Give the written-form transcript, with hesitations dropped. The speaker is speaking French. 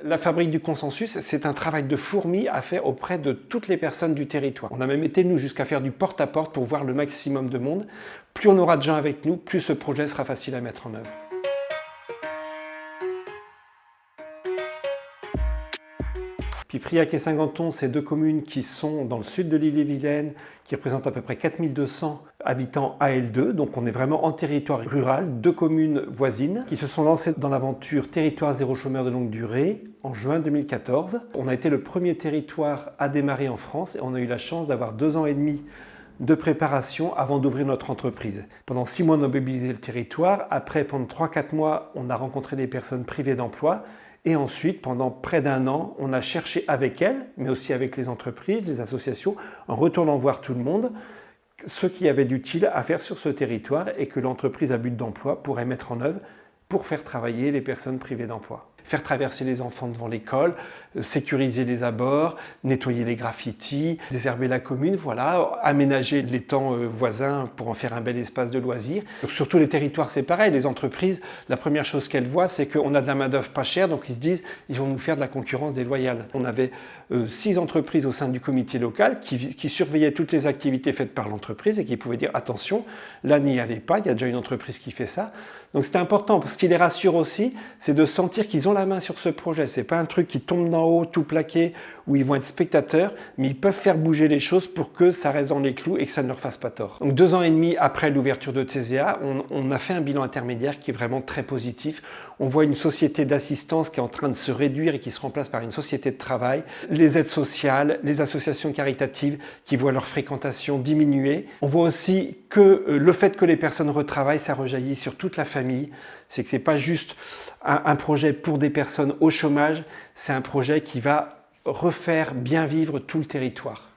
La fabrique du consensus, c'est un travail de fourmi à faire auprès de toutes les personnes du territoire. On a même été, nous, jusqu'à faire du porte-à-porte pour voir le maximum de monde. Plus on aura de gens avec nous, plus ce projet sera facile à mettre en œuvre. Puis Priac et Saint-Ganton, c'est deux communes qui sont dans le sud de l'Ille-et-Vilaine, qui représentent à peu près 4200 habitants AL2, donc on est vraiment en territoire rural, deux communes voisines qui se sont lancées dans l'aventure Territoire zéro chômeur de longue durée en juin 2014. On a été le premier territoire à démarrer en France et on a eu la chance d'avoir 2 ans et demi de préparation avant d'ouvrir notre entreprise. Pendant 6 mois, on a mobilisé le territoire. Après, pendant 3-4 mois, on a rencontré des personnes privées d'emploi. Et ensuite, pendant près d'1 an, on a cherché avec elles, mais aussi avec les entreprises, les associations, en retournant voir tout le monde, ce qu'il y avait d'utile à faire sur ce territoire et que l'entreprise à but d'emploi pourrait mettre en œuvre pour faire travailler les personnes privées d'emploi. Faire traverser les enfants devant l'école, sécuriser les abords, nettoyer les graffitis, désherber la commune, voilà, aménager les temps voisins pour en faire un bel espace de loisirs. Donc, sur tous les territoires, c'est pareil. Les entreprises, la première chose qu'elles voient, c'est qu'on a de la main-d'œuvre pas chère, donc ils se disent ils vont nous faire de la concurrence déloyale. On avait 6 entreprises au sein du comité local qui surveillaient toutes les activités faites par l'entreprise et qui pouvaient dire attention, là n'y allez pas, il y a déjà une entreprise qui fait ça. Donc c'est important, parce qu'il les rassure aussi, c'est de sentir qu'ils ont la main sur ce projet. C'est pas un truc qui tombe d'en haut, tout plaqué, où ils vont être spectateurs, mais ils peuvent faire bouger les choses pour que ça reste dans les clous et que ça ne leur fasse pas tort. Donc 2 ans et demi après l'ouverture de TZA, on a fait un bilan intermédiaire qui est vraiment très positif. On voit une société d'assistance qui est en train de se réduire et qui se remplace par une société de travail. Les aides sociales, les associations caritatives qui voient leur fréquentation diminuer. On voit aussi que le fait que les personnes retravaillent, ça rejaillit sur toute la famille. C'est que ce n'est pas juste un projet pour des personnes au chômage, c'est un projet qui va refaire bien vivre tout le territoire.